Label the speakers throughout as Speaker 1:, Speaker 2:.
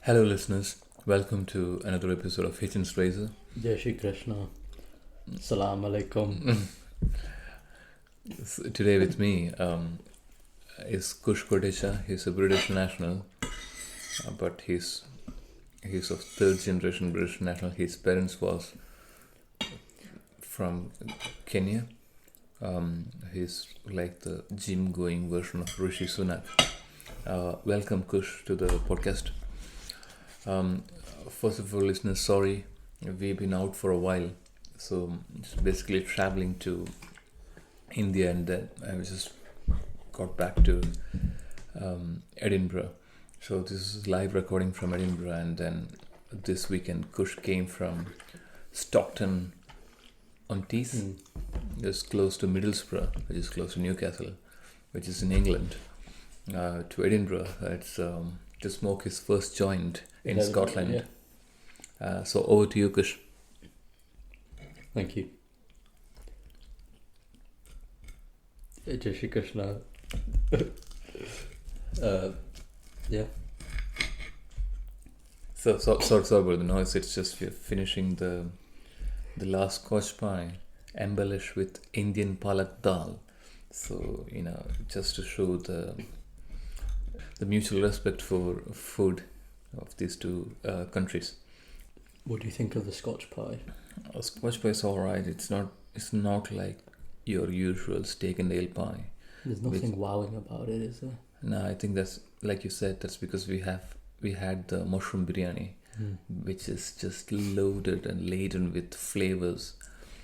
Speaker 1: Hello, listeners. Welcome to another episode of Hitchin's Razor.
Speaker 2: Jai Shri Krishna. Salam alaikum.
Speaker 1: Today with me is Kush Kotecha. He's a British national, but he's of third generation British national. His parents was from Kenya. He's like the gym-going version of Rishi Sunak. Welcome, Kush, to the podcast. First of all, listeners, sorry, we've been out for a while, so it's basically traveling to India, and then I just got back to Edinburgh. So this is live recording from Edinburgh, and then this weekend Kush came from Stockton-on-Tees, just close to Middlesbrough, which is close to Newcastle, which is in England, to Edinburgh. It's to smoke his first joint in Scotland. Yeah. So over to you, Kush.
Speaker 2: Thank you. Jai Shri Krishna. Yeah.
Speaker 1: So sorry about the noise. It's just we're finishing the last Scotch pie, embellished with Indian palak dal. So just to show the mutual respect for food of these two countries.
Speaker 2: What do you think of the Scotch pie?
Speaker 1: Scotch pie is alright. It's not like your usual steak and ale pie.
Speaker 2: There's nothing wowing about it, is there?
Speaker 1: No, I think that's, like you said, that's because we had the mushroom biryani, which is just loaded and laden with flavors.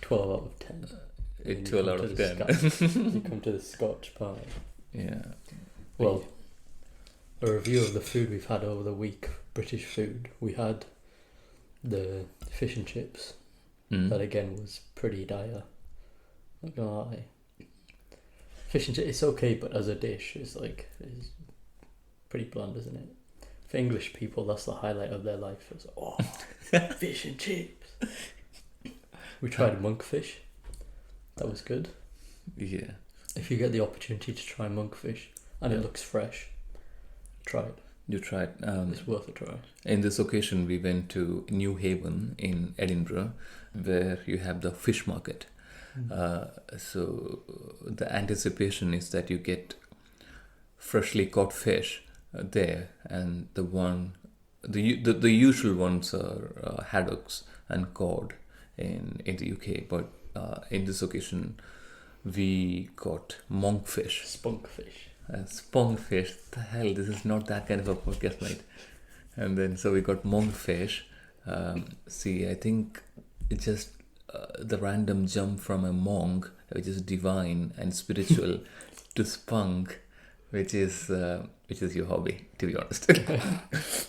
Speaker 2: 12 out of 10.
Speaker 1: 12 out of 10.
Speaker 2: You come to the Scotch pie.
Speaker 1: Yeah.
Speaker 2: Well, a review of the food we've had over the week, British food. We had the fish and chips. That again was pretty dire. Not gonna lie. Fish and chips, it's okay, but as a dish, it's pretty bland, isn't it? For English people, that's the highlight of their life. It's fish and chips. We tried monkfish. That was good.
Speaker 1: Yeah. If
Speaker 2: you get the opportunity to try monkfish and it looks fresh, try it.
Speaker 1: You tried.
Speaker 2: It's worth a try.
Speaker 1: In this occasion, we went to New Haven in Edinburgh, where you have the fish market. So the anticipation is that you get freshly caught fish there, and the usual ones are haddocks and cod in the UK, but in this occasion we got monkfish.
Speaker 2: Spunkfish.
Speaker 1: Spunkfish. The hell, this is not that kind of a podcast, mate. And then so we got monkfish. I think it's just the random jump from a monk, which is divine and spiritual, to spunk, which is your hobby, to be honest.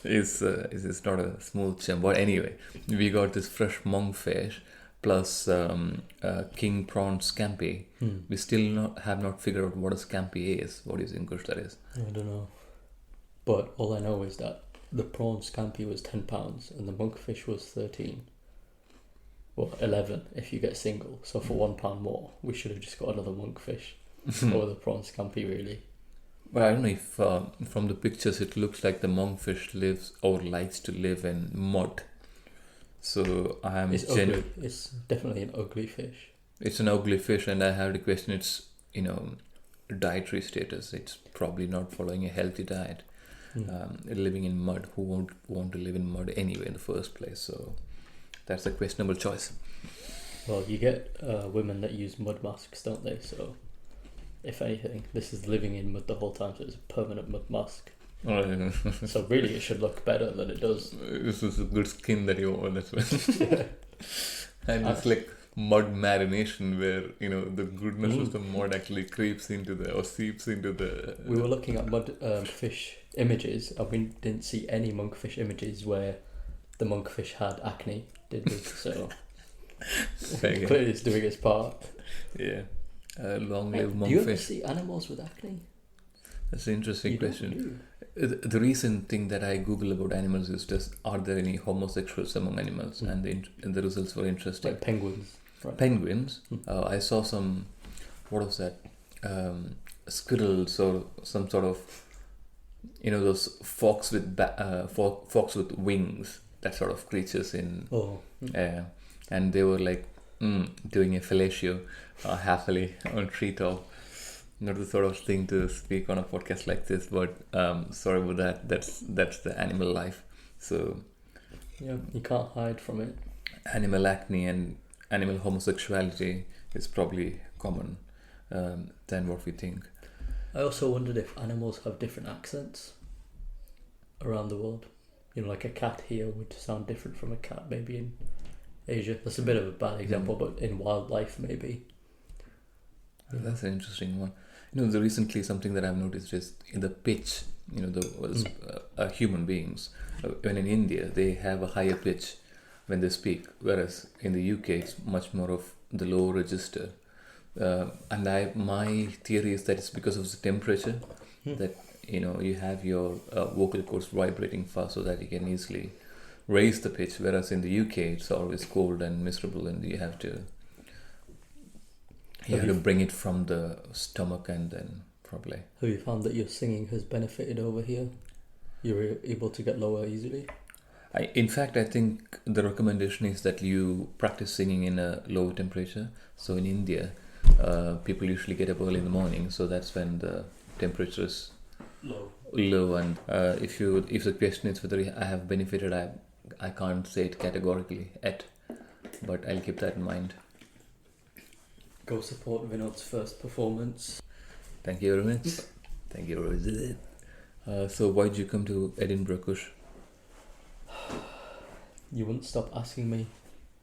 Speaker 1: It's not a smooth jump. But anyway, we got this fresh monkfish plus king prawn scampi. We still have not figured out what a scampi is. What do you think, Kush, that is?
Speaker 2: I don't know. But all I know is that the prawn scampi was £10 and the monkfish was 13. Well, 11 if you get single. So for £1 more, we should have just got another monkfish or the prawn scampi, really.
Speaker 1: Well, I don't know if from the pictures it looks like the monkfish lives or likes to live in mud. So I am.
Speaker 2: Ugly. It's definitely an ugly fish.
Speaker 1: It's an ugly fish, and I have to question its dietary status. It's probably not following a healthy diet. Living in mud. Who won't want to live in mud anyway in the first place? So that's a questionable choice.
Speaker 2: Well, you get women that use mud masks, don't they? So if anything, this is living in mud the whole time, so it's a permanent mud mask.
Speaker 1: Oh, yeah.
Speaker 2: So really it should look better than it does.
Speaker 1: This is a good skin that you own as well.
Speaker 2: Yeah.
Speaker 1: And it's like mud marination, where the goodness of the mud actually seeps into the.
Speaker 2: We were looking at mud fish images, and we didn't see any monkfish images where the monkfish had acne, did we? So clearly it's doing its part.
Speaker 1: Yeah. Long live monkfish.
Speaker 2: Do you ever see animals with acne?
Speaker 1: That's an interesting question. The recent thing that I Google about animals is just, are there any homosexuals among animals? And the results were interesting.
Speaker 2: Like penguins. Right.
Speaker 1: Penguins. I saw some, what was that? Squirrels or some sort of those fox with wings, that sort of creatures in
Speaker 2: Oh,
Speaker 1: and they were like doing a fellatio happily on treetop. Not the sort of thing to speak on a podcast like this, but sorry about that. That's the animal life. So
Speaker 2: yeah, you can't hide from it.
Speaker 1: animal acne and animal homosexuality is probably common than what we think.
Speaker 2: I also wondered if animals have different accents around the world. Like a cat here would sound different from a cat maybe in Asia. That's a bit of a bad example, but in wildlife maybe.
Speaker 1: That's an interesting one. The recently something that I've noticed is in the pitch. Human beings. When in India they have a higher pitch when they speak, whereas in the UK it's much more of the low register. And my theory is that it's because of the temperature that you have your vocal cords vibrating fast so that you can easily raise the pitch. Whereas in the UK it's always cold and miserable, and you have to bring it from the stomach and then probably.
Speaker 2: Have you found that your singing has benefited over here? You're able to get lower easily?
Speaker 1: In fact, I think the recommendation is that you practice singing in a low temperature. So in India, people usually get up early in the morning, so that's when the temperature is low. And if the question is whether I have benefited, I can't say it categorically yet, but I'll keep that in mind.
Speaker 2: Go support Vinod's first performance.
Speaker 1: Thank you very much. Thank you very much. So why did you come to Edinburgh, Kush?
Speaker 2: You wouldn't stop asking me,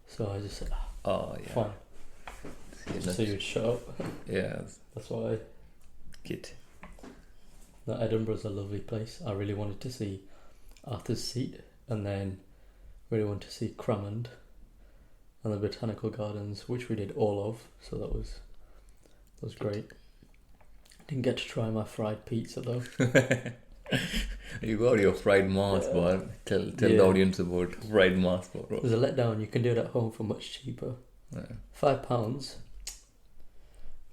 Speaker 2: so I just said,
Speaker 1: Oh yeah.
Speaker 2: fine. Just so you'd shut up.
Speaker 1: Yeah.
Speaker 2: That's why.
Speaker 1: Kid.
Speaker 2: No, Edinburgh's a lovely place. I really wanted to see Arthur's Seat, and then really wanted to see Cramond and the Botanical Gardens, which we did all of, so that was great. Didn't get to try my fried pizza though.
Speaker 1: You got your fried Mars bar. Tell the audience about fried Mars bar.
Speaker 2: It was a letdown. You can do it at home for much cheaper.
Speaker 1: Yeah.
Speaker 2: £5, £1.50,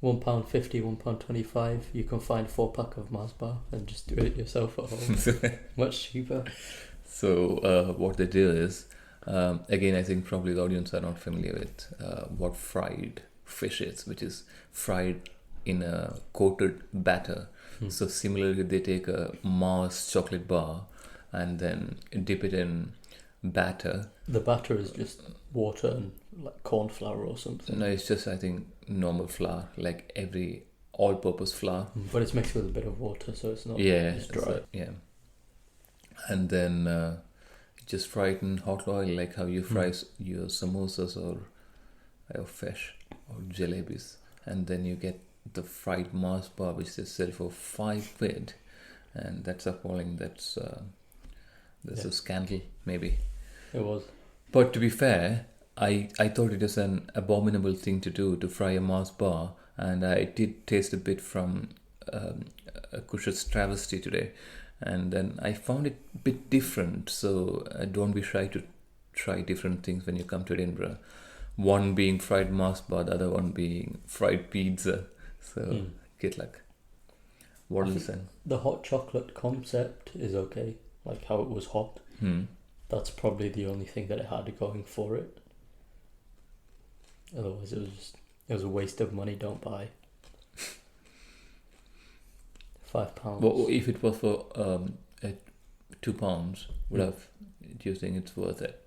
Speaker 2: £1.25. You can find 4-pack of Mars bar and just do it yourself at home. Much cheaper.
Speaker 1: So what they do is, again, I think probably the audience are not familiar with what fried fish is, which is fried in a coated batter. So similarly, they take a Mars chocolate bar and then dip it in batter.
Speaker 2: The batter is just water and like corn flour or something.
Speaker 1: No, it's just, I think, normal flour, like every all-purpose flour.
Speaker 2: But it's mixed with a bit of water, so it's not just dry.
Speaker 1: And then just fry it in hot oil, like how you fry your samosas or fish or jalebis. And then you get the fried Mars bar, which they sell for £5, and that's appalling. That's a scandal, maybe.
Speaker 2: It was.
Speaker 1: But to be fair, I thought it was an abominable thing to do, to fry a Mars bar, and I did taste a bit from a Kush's travesty today, and then I found it a bit different. So don't be shy to try different things when you come to Edinburgh. One being fried Mars bar, the other one being fried pizza. So good luck. What else then?
Speaker 2: The hot chocolate concept is okay, like how it was hot. That's probably the only thing that it had going for it. Otherwise, it was a waste of money. Don't buy. £5.
Speaker 1: Well, if it was for £2, do you think it's worth it?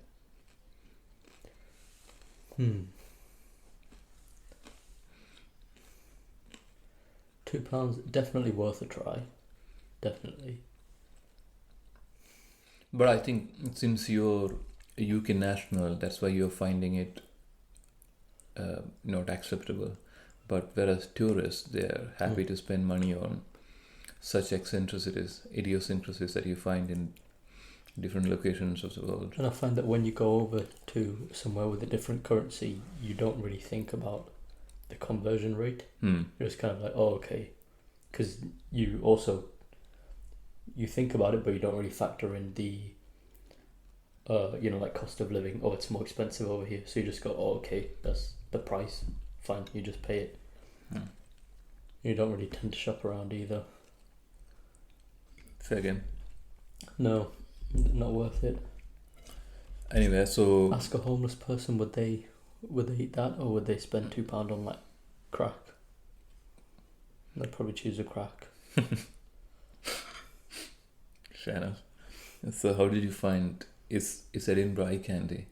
Speaker 2: £2, definitely worth a try. Definitely.
Speaker 1: But I think since you're a UK national, that's why you're finding it not acceptable. But whereas tourists, they're happy to spend money on such idiosyncrasies that you find in different locations of the world.
Speaker 2: And I find that when you go over to somewhere with a different currency, you don't really think about the conversion rate. You're just kind of like, oh, okay. Because you think about it, but you don't really factor in the, like cost of living. Oh, it's more expensive over here. So you just go, oh, okay, that's the price. Fine, you just pay it. You don't really tend to shop around either.
Speaker 1: Fair game.
Speaker 2: No, not worth it.
Speaker 1: Anyway, so
Speaker 2: Ask a homeless person, would they eat that, or would they spend £2 on like crack? They'd probably choose a crack.
Speaker 1: fair enough. So how did you find is Edinburgh eye candy?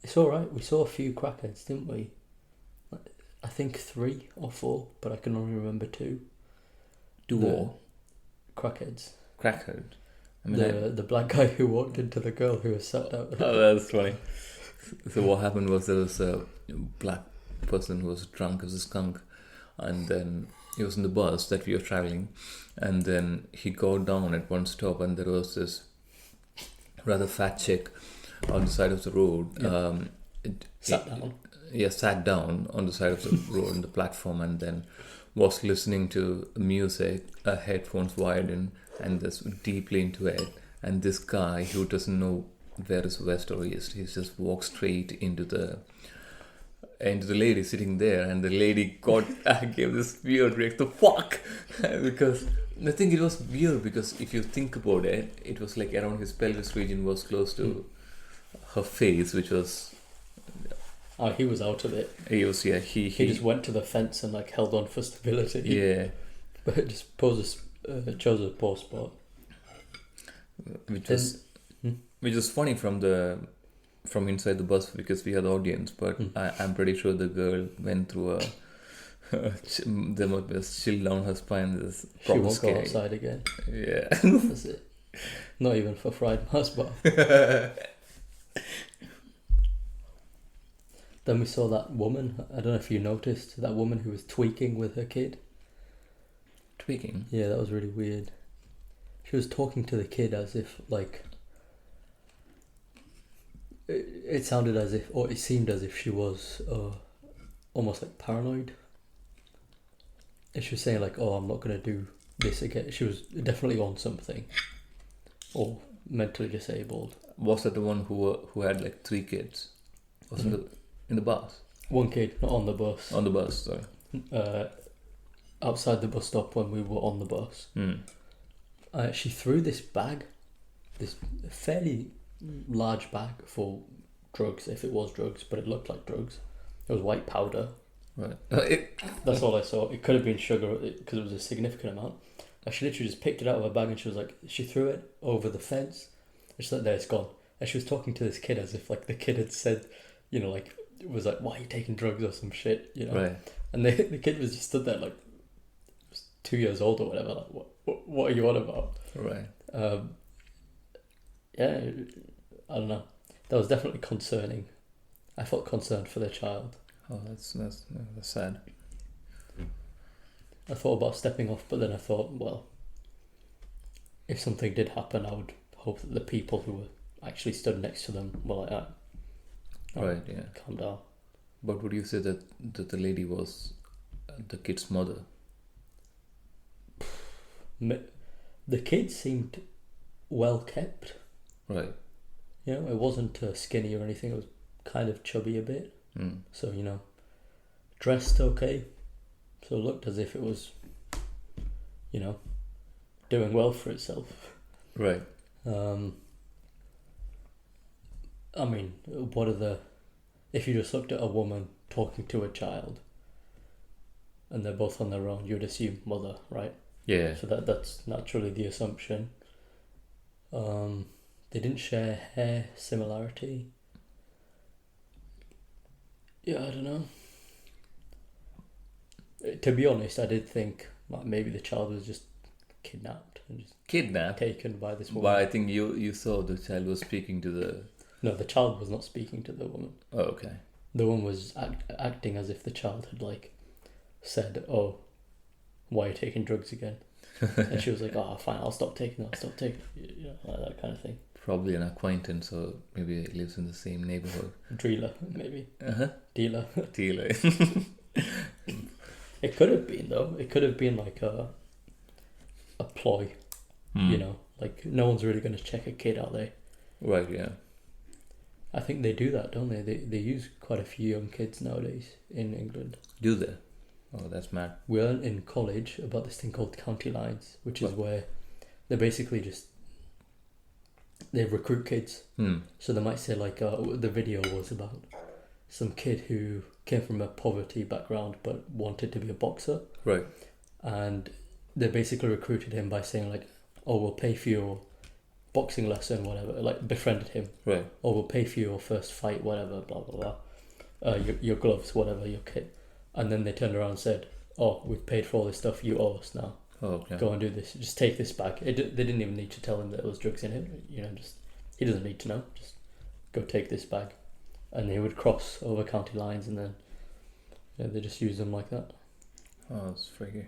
Speaker 2: It's alright. We saw a few crackheads, didn't we? I think 3 or 4, but I can only remember 2.
Speaker 1: Duo?
Speaker 2: Crackheads.
Speaker 1: Crackhead? I mean,
Speaker 2: The black guy who walked into the girl who was sat down.
Speaker 1: Oh, that's funny. So what happened was there was a black person who was drunk as a skunk, and then he was in the bus that we were traveling, and then he got down at one stop, and there was this rather fat chick on the side of the road.
Speaker 2: Yeah. Sat
Speaker 1: down on the side of the road on the platform, and then was listening to music, headphones wired in, and just deeply into it. And this guy who doesn't know where is west or east, he just walked straight into the lady sitting there, and the lady gave this weird reaction, the fuck, because I think it was weird because if you think about it, it was like around his pelvis region was close to her face, which was.
Speaker 2: Oh, he was out of it.
Speaker 1: He was, yeah. He
Speaker 2: just went to the fence and like held on for stability.
Speaker 1: Yeah.
Speaker 2: But it just chose a poor spot.
Speaker 1: Which was funny from inside the bus because we had the audience, but I'm pretty sure the girl went through there must be a chill down her spine. This
Speaker 2: she won't go outside again.
Speaker 1: Yeah.
Speaker 2: That's it. Not even for fried Mars bar. Then we saw that woman. I don't know if you noticed that woman who was tweaking with her kid.
Speaker 1: Tweaking?
Speaker 2: Yeah, that was really weird. She was talking to the kid as if like. It sounded as if, or it seemed as if she was almost like paranoid. And she was saying like, "Oh, I'm not gonna do this again." She was definitely on something, or mentally disabled.
Speaker 1: Was that the one who had like 3 kids? Was in the bus?
Speaker 2: One kid, not on the bus.
Speaker 1: On the bus, sorry.
Speaker 2: Outside the bus stop when we were on the bus. She threw this bag, this fairly large bag for drugs, if it was drugs, but it looked like drugs. It was white powder.
Speaker 1: Right.
Speaker 2: That's all I saw. It could have been sugar because it was a significant amount. She literally just picked it out of her bag and she was like, she threw it over the fence. And she's like, there, it's gone. And she was talking to this kid as if like the kid had said, you know, like, it was like, why are you taking drugs or some shit, you know?
Speaker 1: Right.
Speaker 2: And the kid was just stood there like, 2 years old or whatever. Like, what are you on about?
Speaker 1: Right.
Speaker 2: Yeah, I don't know. That was definitely concerning. I felt concerned for the child.
Speaker 1: Oh, that's sad.
Speaker 2: I thought about stepping off, but then I thought, well, if something did happen, I would hope that the people who were actually stood next to them were like that.
Speaker 1: Right, yeah.
Speaker 2: Calm down.
Speaker 1: But would you say that the lady was the kid's mother?
Speaker 2: The kid seemed well kept.
Speaker 1: Right.
Speaker 2: You know, it wasn't skinny or anything. It was kind of chubby a bit. So, you know, dressed okay. So it looked as if it was, you know, doing well for itself.
Speaker 1: Right.
Speaker 2: I mean, if you just looked at a woman talking to a child and they're both on their own, you'd assume mother, right?
Speaker 1: Yeah.
Speaker 2: So that's naturally the assumption. They didn't share hair similarity. Yeah, I don't know. To be honest, I did think like, maybe the child was just kidnapped and just taken by this woman.
Speaker 1: But I think you saw the child was speaking to the...
Speaker 2: No, the child was not speaking to the woman.
Speaker 1: Oh, okay.
Speaker 2: The woman was acting as if the child had like said, "Oh, why are you taking drugs again?" And she was like, "Oh, fine, I'll stop taking it. You know, like that kind of thing."
Speaker 1: Probably an acquaintance, or maybe he lives in the same neighborhood.
Speaker 2: Dealer, maybe. Dealer.
Speaker 1: Dealer.
Speaker 2: It could have been though. It could have been like a ploy. You know, like no one's really going to check a kid, are they?
Speaker 1: Right. Yeah.
Speaker 2: I think they do that, don't they? They use quite a few young kids nowadays in England.
Speaker 1: Do they? Oh, that's mad.
Speaker 2: We learned in college about this thing called county lines, which is where They basically they recruit kids.
Speaker 1: Hmm.
Speaker 2: So they might say like the video was about some kid who came from a poverty background but wanted to be a boxer.
Speaker 1: Right.
Speaker 2: And they basically recruited him by saying like, oh, we'll pay for your boxing lesson, whatever, like befriended him.
Speaker 1: Right.
Speaker 2: Or we'll pay for your first fight, whatever, blah, blah, blah. Your gloves, whatever, your kit. And then they turned around and said, oh, we've paid for all this stuff, you owe us now.
Speaker 1: Oh, okay.
Speaker 2: Go and do this. Just take this bag. They didn't even need to tell him that there was drugs in it. You know, just he doesn't need to know. Just go take this bag. And he would cross over county lines and then they just use them like that.
Speaker 1: Oh, that's freaky.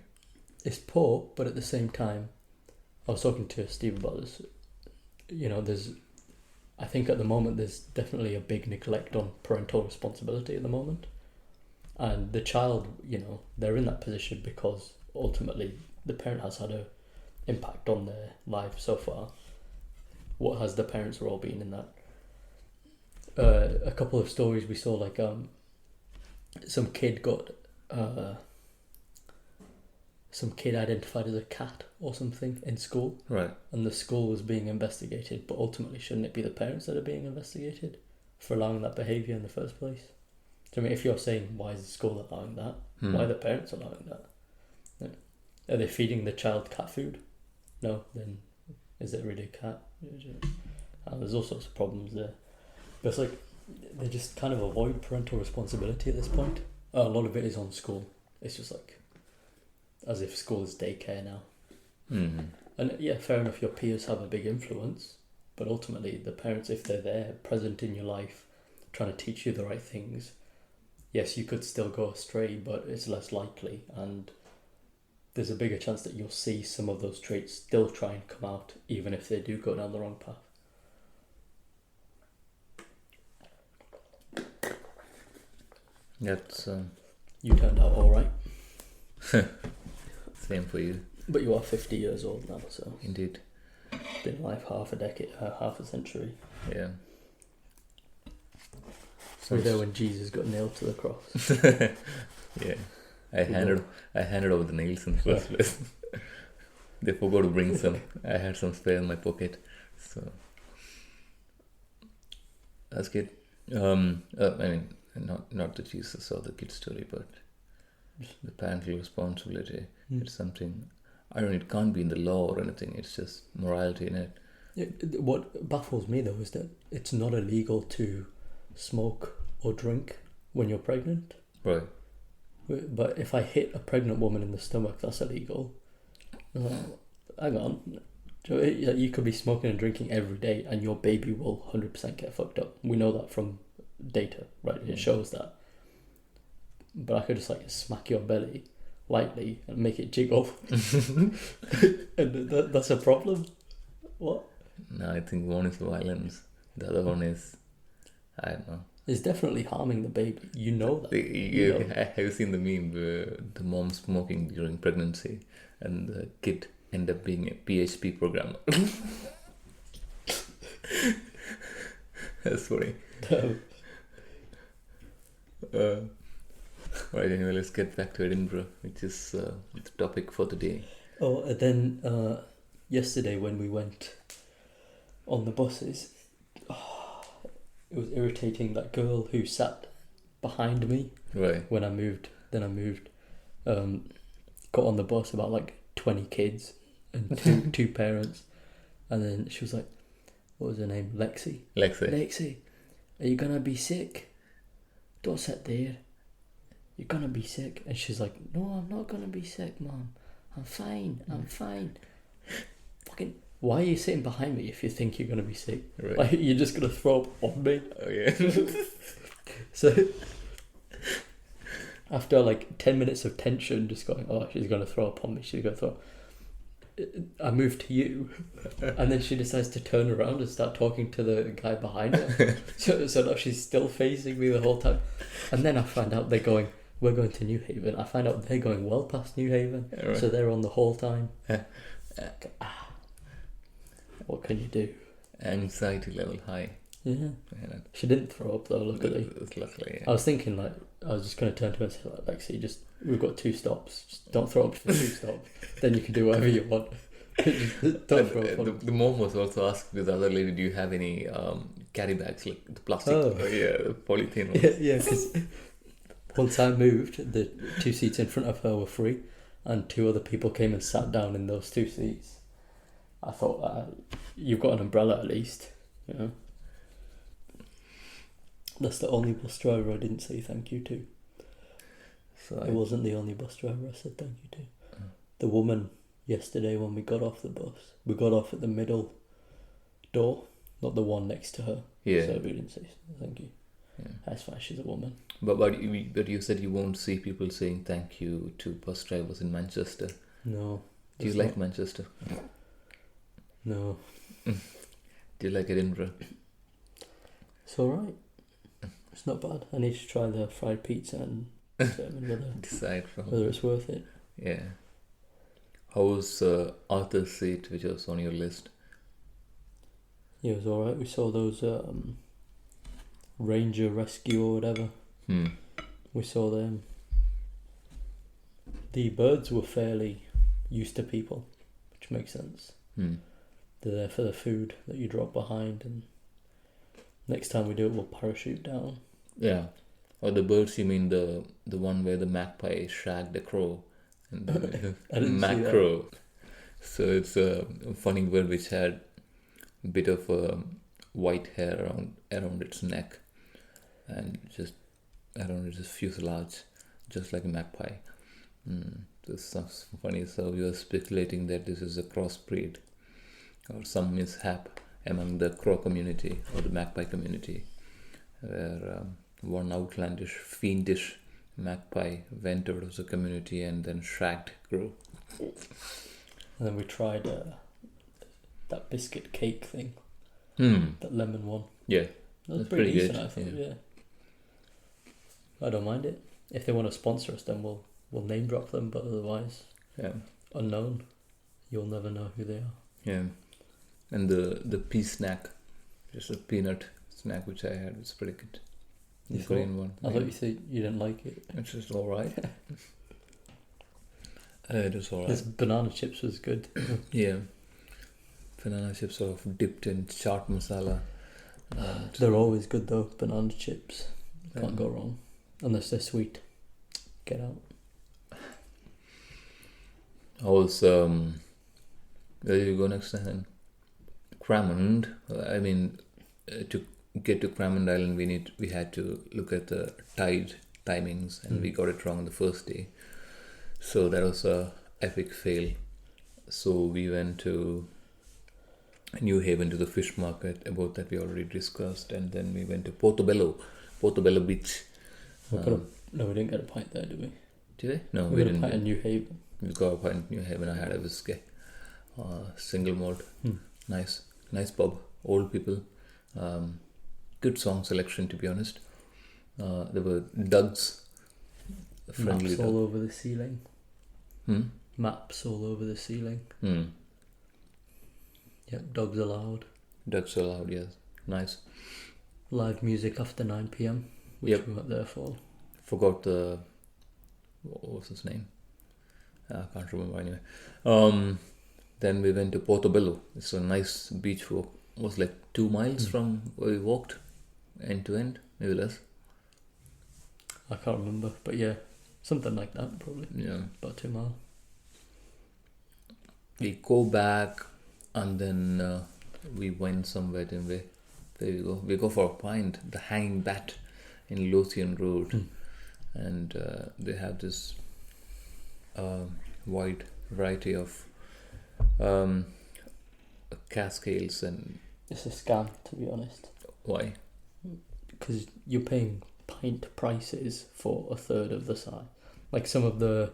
Speaker 2: It's poor, but at the same time, I was talking to Steve about this. You know, I think at the moment there's definitely a big neglect on parental responsibility at the moment. And the child, you know, they're in that position because ultimately the parent has had an impact on their life so far. What has the parents' role been in that? A couple of stories we saw, like some kid identified as a cat or something in school.
Speaker 1: Right.
Speaker 2: And the school was being investigated, but ultimately shouldn't it be the parents that are being investigated for allowing that behaviour in the first place? So I mean, if you're saying why is the school allowing that, why are the parents allowing that? Are they feeding the child cat food? No, then is it really a cat? There's all sorts of problems there. But it's like they just kind of avoid parental responsibility at this point. A lot of it is on school. It's just like as if school is daycare now.
Speaker 1: Mm-hmm.
Speaker 2: And yeah, fair enough, your peers have a big influence, but ultimately the parents, if they're there, present in your life, trying to teach you the right things, yes, you could still go astray, but it's less likely, and there's a bigger chance that you'll see some of those traits still try and come out, even if they do go down the wrong path.
Speaker 1: That's
Speaker 2: You turned out all right.
Speaker 1: same for you.
Speaker 2: But you are 50 years old now, so
Speaker 1: Indeed.
Speaker 2: been alive half a century.
Speaker 1: Yeah.
Speaker 2: So there when Jesus got nailed to the cross.
Speaker 1: Yeah. I handed over the nails in the first place. They forgot to bring some. I had some spare in my pocket, so that's good. I mean, not the Jesus or the kid story, but the parental responsibility. It's something. I don't. It can't be in the law or anything. It's just morality in it.
Speaker 2: What baffles me though is that it's not illegal to smoke or drink when you're pregnant.
Speaker 1: Right.
Speaker 2: But if I hit a pregnant woman in the stomach, that's illegal. Hang on. You could be smoking and drinking every day and your baby will 100% get fucked up. We know that from data, right? It shows that. But I could just like smack your belly lightly and make it jiggle. And that's a problem. What?
Speaker 1: No, I think one is violence. The other one is, I don't know.
Speaker 2: It's definitely harming the baby. You know that.
Speaker 1: Have you seen the meme where the mom smoking during pregnancy and the kid end up being a PHP programmer? That's funny. Right, anyway, let's get back to Edinburgh, which is the topic for the day.
Speaker 2: Oh, and then yesterday when we went on the buses, it was irritating, that girl who sat behind me.
Speaker 1: Right.
Speaker 2: When I moved, got on the bus, about like 20 kids and two parents, and then she was like, what was her name? Lexi, are you gonna be sick? Don't sit there, you're gonna be sick. And she's like, no, I'm not gonna be sick, Mom, I'm fine. Fucking, why are you sitting behind me if you think you're gonna be sick?
Speaker 1: Right.
Speaker 2: Like, you're just gonna throw up on me.
Speaker 1: Oh yeah.
Speaker 2: So after like 10 minutes of tension, just going, oh, she's gonna throw up on me, I moved to you, and then she decides to turn around and start talking to the guy behind her. So now she's still facing me the whole time. And then I find out they're going, we're going to New Haven. I find out they're going well past New Haven,
Speaker 1: Right.
Speaker 2: so they're on the whole time. What can you do?
Speaker 1: Anxiety level high.
Speaker 2: Yeah.
Speaker 1: Yeah.
Speaker 2: She didn't throw up though, luckily.
Speaker 1: Luckily, yeah.
Speaker 2: I was thinking like, I was just going to turn to her and say like, Lexi, we've got 2 stops. Just don't throw up for 2 stops. Then you can do whatever you want. Don't grow up
Speaker 1: the,
Speaker 2: on.
Speaker 1: the mom was also asking this other lady, do you have any carry bags, like the plastic,
Speaker 2: Oh.
Speaker 1: the polythene ones?
Speaker 2: Yeah, because once I moved, the 2 seats in front of her were free, and 2 other people came and sat down in those 2 seats. I thought, you've got an umbrella at least, you know. That's the only bus driver I didn't say thank you to.
Speaker 1: So
Speaker 2: It wasn't the only bus driver I said thank you to. The woman yesterday when we got off the bus, we got off at the middle door, not the one next to her.
Speaker 1: Yeah.
Speaker 2: So we didn't say thank you.
Speaker 1: Yeah.
Speaker 2: That's fine, she's a woman.
Speaker 1: But you said you won't see people saying thank you to bus drivers in Manchester.
Speaker 2: No.
Speaker 1: Do you like Manchester?
Speaker 2: No.
Speaker 1: Do you like Edinburgh?
Speaker 2: It's alright. It's not bad. I need to try the fried pizza and determine
Speaker 1: Decide
Speaker 2: whether it's worth it.
Speaker 1: Yeah. How was Arthur's Seat, which was on your list?
Speaker 2: Yeah, it was alright. We saw those Ranger Rescue or whatever. We saw them. The birds were fairly used to people, which makes sense. They're there for the food that you drop behind, and next time we do it, we'll parachute down.
Speaker 1: Yeah. Or the birds, you mean the one where the magpie shagged the crow? And the macro. So it's a funny bird which had a bit of white hair around its neck and just around its fuselage, just like a magpie. This sounds funny. So we were speculating that this is a crossbreed or some mishap among the crow community or the magpie community, where one outlandish, fiendish magpie went out of the community and then shagged crow.
Speaker 2: And then we tried that biscuit cake thing, that lemon one.
Speaker 1: Yeah,
Speaker 2: That was
Speaker 1: that's
Speaker 2: pretty
Speaker 1: pretty
Speaker 2: decent,
Speaker 1: good.
Speaker 2: I thought. Yeah. I don't mind it. If they want to sponsor us, then we'll name drop them. But otherwise, unknown. You'll never know who they are.
Speaker 1: Yeah, and the pea snack, just a peanut snack which I had, was pretty good. The green one.
Speaker 2: I thought you said you didn't like it.
Speaker 1: It's just all right. It was all
Speaker 2: This
Speaker 1: right.
Speaker 2: banana chips was good.
Speaker 1: Yeah, banana chips sort of dipped in chaat masala.
Speaker 2: They're always good though. Banana chips can't go wrong, unless they're sweet. Get out.
Speaker 1: I was where do you go next then? Cramond. I mean, to get to Cramond Island, we had to look at the tide timings, and we got it wrong on the first day. So that was a epic fail. So we went to New Haven to the fish market. About that we already discussed, and then we went to Portobello Beach.
Speaker 2: No, we didn't get a pint there, did we?
Speaker 1: Did I? No,
Speaker 2: we
Speaker 1: we
Speaker 2: got a
Speaker 1: didn't.
Speaker 2: pint in New Haven.
Speaker 1: We got a pint in New Haven. I had a whiskey, single malt. Nice pub. Old people. Good song selection, to be honest. There were Doug's. Friendly
Speaker 2: Maps all over the ceiling.
Speaker 1: Hmm?
Speaker 2: Maps all over the ceiling. Yep, dogs allowed.
Speaker 1: Doug's allowed, yes. Nice.
Speaker 2: Live music after 9 p.m, which
Speaker 1: Yep.
Speaker 2: we went there for.
Speaker 1: Forgot what was his name? I can't remember anyway. Then we went to Portobello. It's a nice beach walk. It was like 2 miles from where we walked, end to end, maybe less.
Speaker 2: I can't remember, but yeah, something like that probably.
Speaker 1: Yeah.
Speaker 2: About 2 miles.
Speaker 1: We go back and then we went somewhere. Then there we go. We go for a pint. The Hanging Bat in Lothian Road, and they have this wide variety of cascades. And
Speaker 2: It's a scam, to be honest,
Speaker 1: why?
Speaker 2: because you're paying pint prices for a third of the size. Like some of the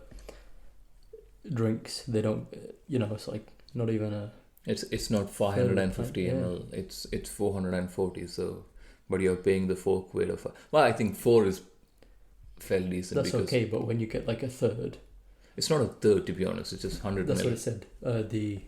Speaker 2: drinks, they don't. It's like not even a.
Speaker 1: It's not 550
Speaker 2: Yeah.
Speaker 1: ml. It's 440. So, but you're paying the £4 of. Well, I think 4 is fairly decent.
Speaker 2: That's
Speaker 1: because
Speaker 2: okay, but when you get like a third,
Speaker 1: it's not a third, to be honest. It's just 100
Speaker 2: that's
Speaker 1: ml.
Speaker 2: what it said. The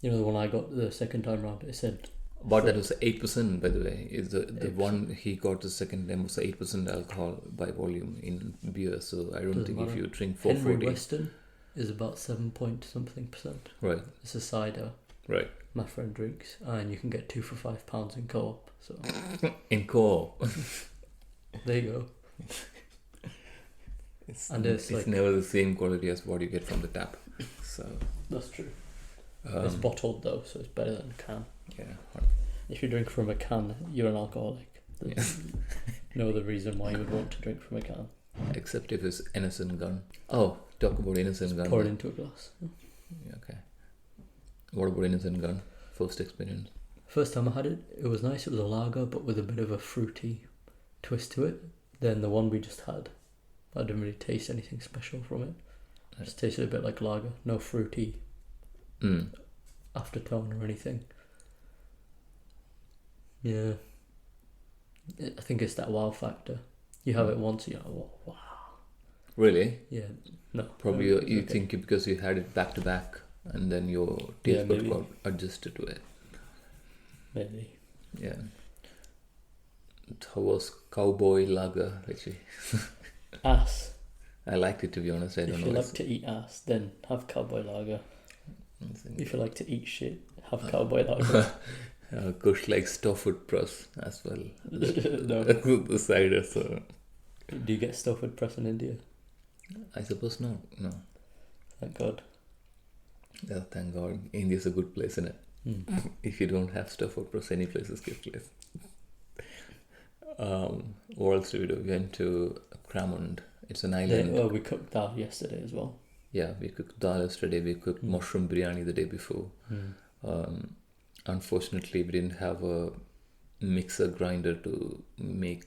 Speaker 2: one I got the second time round, it said.
Speaker 1: But that was 8%, by the way. Is the one he got the second time was 8% alcohol by volume in beer. So I don't
Speaker 2: Doesn't
Speaker 1: think
Speaker 2: matter.
Speaker 1: if you drink
Speaker 2: Henry
Speaker 1: 440.
Speaker 2: Weston is about 7 point something percent.
Speaker 1: Right.
Speaker 2: It's a cider.
Speaker 1: Right.
Speaker 2: My friend drinks, and you can get 2 for £5 in co-op. So
Speaker 1: In co-op.
Speaker 2: there you go.
Speaker 1: It's
Speaker 2: It's like,
Speaker 1: never the same quality as what you get from the tap. So
Speaker 2: that's true. It's bottled though, so it's better than a can.
Speaker 1: yeah.
Speaker 2: If you drink from a can, you're an alcoholic. There's no other reason why you would want to drink from a can.
Speaker 1: Except if it's innocent gun. Oh, talk about innocent gun.
Speaker 2: Pour it into a glass.
Speaker 1: Yeah, okay. What about innocent gun? First experience.
Speaker 2: First time I had it, it was nice. It was a lager, but with a bit of a fruity twist to it. Then the one we just had, I didn't really taste anything special from it. It just tasted a bit like lager. No fruity aftertone or anything. Yeah. I think it's that wow factor. You have it once, you're like, wow.
Speaker 1: Really?
Speaker 2: Yeah. No.
Speaker 1: Probably you think because you had it back to back, and then your taste buds got adjusted to it.
Speaker 2: Maybe.
Speaker 1: Yeah. How was Cowboy Lager, actually?
Speaker 2: Ass.
Speaker 1: I liked it, to be honest. I don't know.
Speaker 2: If you like to eat ass, then have Cowboy Lager. If you like to eat shit, have Cowboy Lager.
Speaker 1: Kush likes Stoffood Press as well.
Speaker 2: No.
Speaker 1: The cider, so.
Speaker 2: Do you get Stoffood Press in India?
Speaker 1: I suppose no. No.
Speaker 2: Thank God.
Speaker 1: Yeah, thank God. India's a good place, isn't it? If you don't have Stoffood Press, any place is a good place. What else did we do? We went to Cramond. It's an island.
Speaker 2: Well, we cooked dal yesterday as well.
Speaker 1: Yeah, we cooked dal yesterday. We cooked mushroom biryani the day before. Unfortunately, we didn't have a mixer grinder to make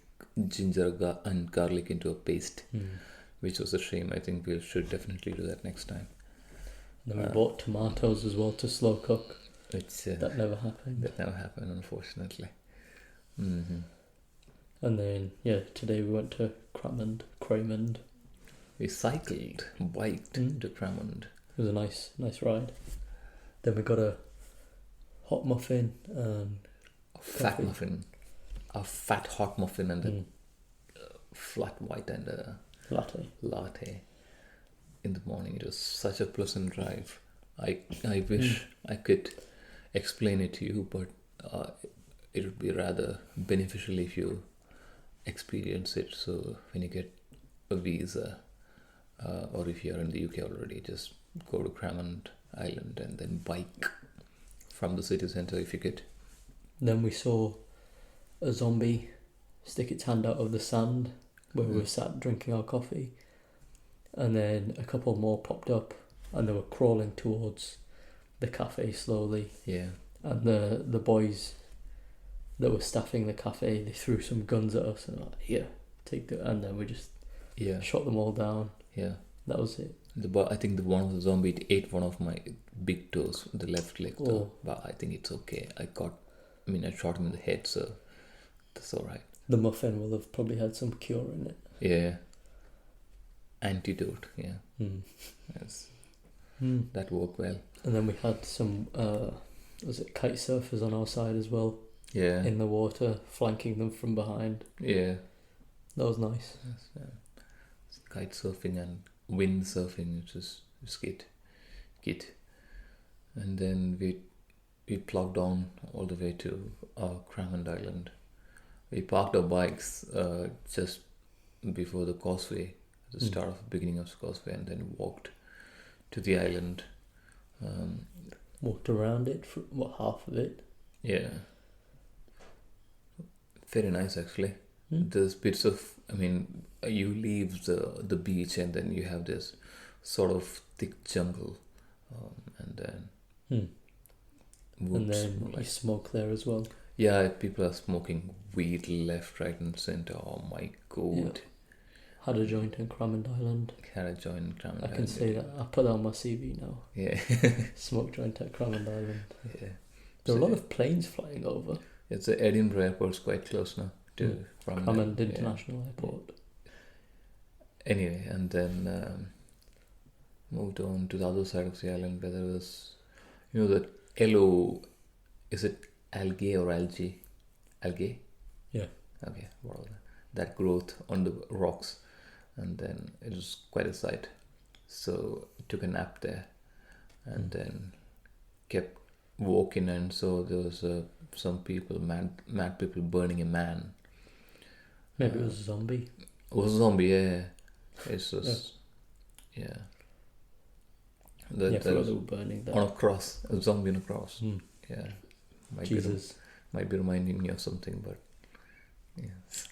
Speaker 1: ginger and garlic into a paste, which was a shame. I think we should definitely do that next time.
Speaker 2: And then we bought tomatoes as well to slow cook. That never happened.
Speaker 1: That never happened, unfortunately. Mm-hmm.
Speaker 2: And then, today we went to Cramond.
Speaker 1: We cycled, biked to Cramond.
Speaker 2: It was a nice ride. Then we got a hot muffin and
Speaker 1: a fat hot muffin and a flat white and a latte in the morning. It was such a pleasant drive. I wish I could explain it to you, but it would be rather beneficial if you experience it. So when you get a visa, or if you're in the UK already, just go to Cramond Island and then bike from the city centre if you could.
Speaker 2: Then we saw a zombie stick its hand out of the sand where we were sat drinking our coffee, and then a couple more popped up and they were crawling towards the cafe slowly.
Speaker 1: Yeah.
Speaker 2: And the boys that were staffing the cafe, they threw some guns at us and were like, here, take the, and then we just shot them all down.
Speaker 1: Yeah.
Speaker 2: That was it.
Speaker 1: I think the one of the zombie ate one of my big toes, the left leg though. But I think it's okay. I shot him in the head, so that's alright.
Speaker 2: The muffin will have probably had some cure in it.
Speaker 1: Yeah. Antidote, yeah. Yes. That worked well.
Speaker 2: And then we had some, kite surfers on our side as well.
Speaker 1: Yeah.
Speaker 2: In the water, flanking them from behind.
Speaker 1: Yeah.
Speaker 2: That was nice.
Speaker 1: Yes, kite surfing and wind surfing, which is good. And then we plugged on all the way to Cramond Island. We parked our bikes just before the causeway, at the start of the beginning of the causeway, and then walked to the island.
Speaker 2: Walked around it for half of it.
Speaker 1: Yeah. Very nice, actually. There's bits of, you leave the beach and then you have this sort of thick jungle, and then woods.
Speaker 2: And then you smoke there as well.
Speaker 1: Yeah, people are smoking weed left, right and centre. Oh my God.
Speaker 2: Yeah. Had a joint in Cramond Island.
Speaker 1: Had a joint in Cramond Island.
Speaker 2: I can say that. I'll put that on my CV now.
Speaker 1: Yeah.
Speaker 2: Smoke joint at Cramond Island.
Speaker 1: Yeah.
Speaker 2: There are a lot of planes flying over.
Speaker 1: It's the Edinburgh airport's quite close now to
Speaker 2: Cramond International Airport.
Speaker 1: Anyway, and then moved on to the other side of the island where there was, the yellow, is it algae or algae? Algae?
Speaker 2: Yeah.
Speaker 1: Okay, whatever. That growth on the rocks, and then it was quite a sight. So took a nap there, and then kept walking, and so there was some people, mad people burning a man.
Speaker 2: Maybe it was a zombie.
Speaker 1: It was a zombie, yeah. It's just, yeah.
Speaker 2: Yeah, I forgot they were burning that.
Speaker 1: On a cross, a zombie on a cross. Yeah.
Speaker 2: Jesus.
Speaker 1: Might be reminding me of something, but yes.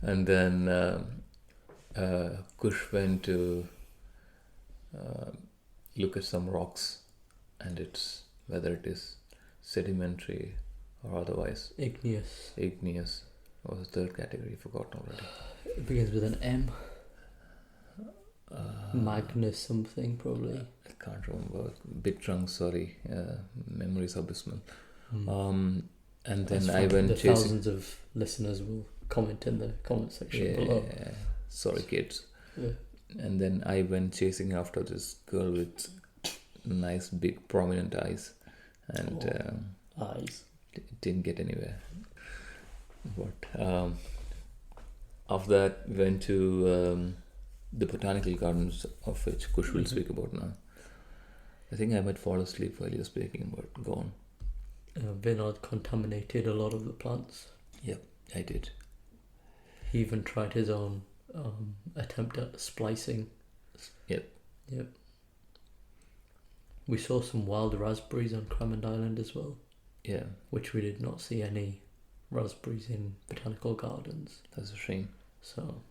Speaker 1: And then Kush went to look at some rocks, and it's whether it is sedimentary or otherwise. Igneous. What was the third category? Forgotten already.
Speaker 2: It begins with an M. Magnus something, probably.
Speaker 1: I can't remember. Bit drunk, sorry. Memories abysmal. And then I went
Speaker 2: the
Speaker 1: chasing.
Speaker 2: Thousands of listeners will comment in the comment section below.
Speaker 1: Sorry, kids.
Speaker 2: Yeah.
Speaker 1: And then I went chasing after this girl with nice, big, prominent eyes, and
Speaker 2: eyes.
Speaker 1: It didn't get anywhere. But after that, went to the botanical gardens, of which Kush will speak about now. I think I might fall asleep while you're speaking, but go on.
Speaker 2: Vinod contaminated a lot of the plants.
Speaker 1: Yep, I did.
Speaker 2: He even tried his own attempt at splicing.
Speaker 1: Yep.
Speaker 2: We saw some wild raspberries on Cramond Island as well.
Speaker 1: Yeah.
Speaker 2: Which we did not see any raspberries in botanical gardens.
Speaker 1: That's a shame.
Speaker 2: So,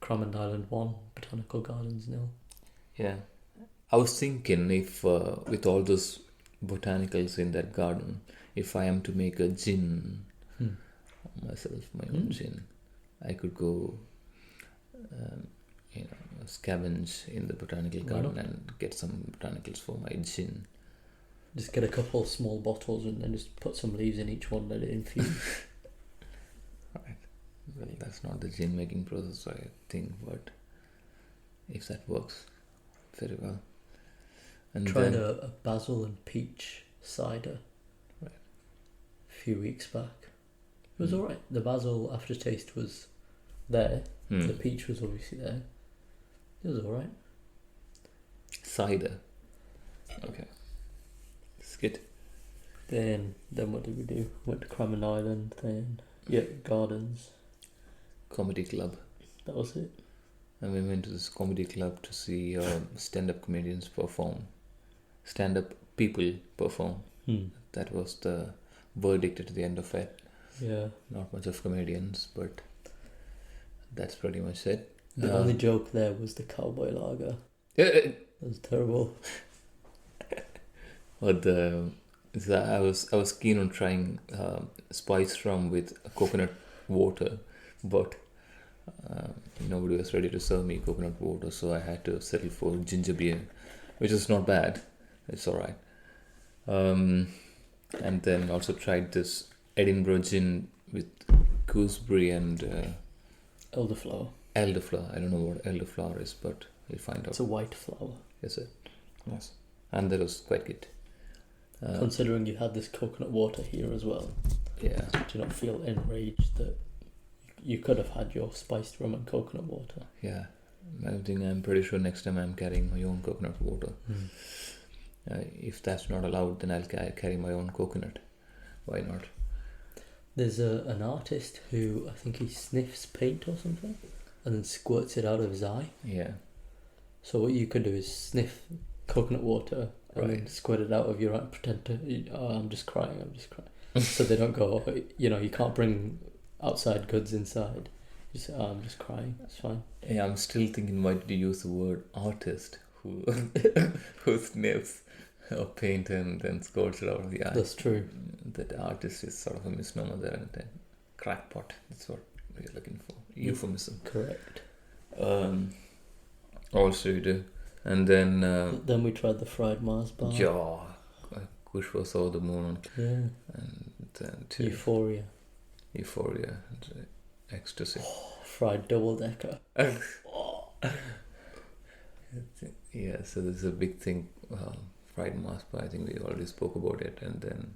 Speaker 2: Cramond Island 1, botanical gardens 0.
Speaker 1: Yeah. I was thinking if with all those botanicals in that garden, if I am to make a gin myself, my own gin, I could go scavenge in the botanical garden and get some botanicals for my gin.
Speaker 2: Just get a couple of small bottles and then just put some leaves in each one, let it infuse.
Speaker 1: Right. Well, that's not the gin making process, I think, but if that works, very well. And
Speaker 2: tried a basil and peach cider
Speaker 1: a
Speaker 2: few weeks back. It was alright. The basil aftertaste was there. The peach was obviously there. It was alright.
Speaker 1: Cider. Okay. It's good.
Speaker 2: Then what did we do? Went to Cramond Island, then gardens.
Speaker 1: Comedy club.
Speaker 2: That was it.
Speaker 1: And we went to this comedy club to see stand-up comedians perform. Stand-up people perform. That was the verdict at the end of it.
Speaker 2: Yeah.
Speaker 1: Not much of comedians, but that's pretty much it.
Speaker 2: The only joke there was the cowboy lager.
Speaker 1: It
Speaker 2: was terrible.
Speaker 1: But I was keen on trying spiced rum with coconut water, but nobody was ready to serve me coconut water, so I had to settle for ginger beer, which is not bad. It's alright. And then also tried this Edinburgh gin with gooseberry and
Speaker 2: elderflower.
Speaker 1: I don't know what elderflower is, but we'll find out.
Speaker 2: It's a white flower.
Speaker 1: Is it? Yes. And that was quite good.
Speaker 2: Considering you had this coconut water here as well.
Speaker 1: Yeah.
Speaker 2: Do you not feel enraged that you could have had your spiced rum and coconut water?
Speaker 1: Yeah. I'm pretty sure next time I'm carrying my own coconut water. If that's not allowed, then I'll carry my own coconut. Why not?
Speaker 2: There's an artist who, I think he sniffs paint or something and then squirts it out of his eye.
Speaker 1: Yeah.
Speaker 2: So what you could do is sniff coconut water and then squirt it out of your eye and pretend to, I'm just crying. So they don't go, you can't bring outside goods inside. You say, I'm just crying, that's fine.
Speaker 1: Yeah, I'm still thinking, why did you use the word artist who sniffs or paint and then squirts it out of the eye?
Speaker 2: That's true.
Speaker 1: That artist is sort of a misnomer there, and then crackpot. That's what we're looking for. Euphemism.
Speaker 2: Correct.
Speaker 1: Also you do. And then...
Speaker 2: then we tried the fried Mars bar.
Speaker 1: Yeah. Kush was over the moon.
Speaker 2: Yeah.
Speaker 1: And then
Speaker 2: Euphoria.
Speaker 1: And ecstasy.
Speaker 2: Fried double decker.
Speaker 1: Yeah, so there's a big thing. Fried Mars bar. I think we already spoke about it. And then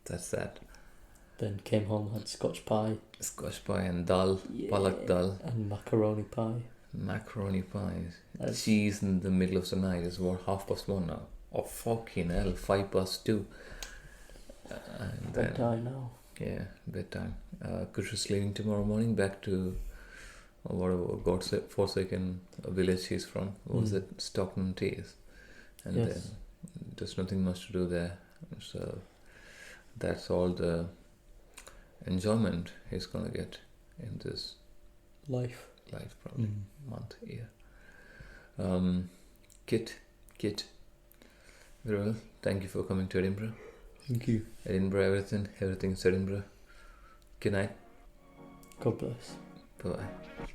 Speaker 1: that's that.
Speaker 2: Then came home, had Scotch pie.
Speaker 1: And dal. Palak dal.
Speaker 2: And macaroni pie.
Speaker 1: Macaroni pies.
Speaker 2: That's-
Speaker 1: Cheese in the middle of the night is what, 1:30 now? Oh, fucking hell, 2:05. And then,
Speaker 2: bedtime now.
Speaker 1: yeah, bedtime. Kush's leaving tomorrow morning back to whatever God's forsaken village he's from. What was it? Stockton-on-Tees. And
Speaker 2: Yes.
Speaker 1: then there's nothing much to do there. So that's all the enjoyment he's gonna get in this
Speaker 2: Life.
Speaker 1: life, probably month, year. Kit, very well. Thank you for coming to Edinburgh.
Speaker 2: Thank you.
Speaker 1: Edinburgh, everything's Edinburgh. Good night.
Speaker 2: God bless.
Speaker 1: Bye bye.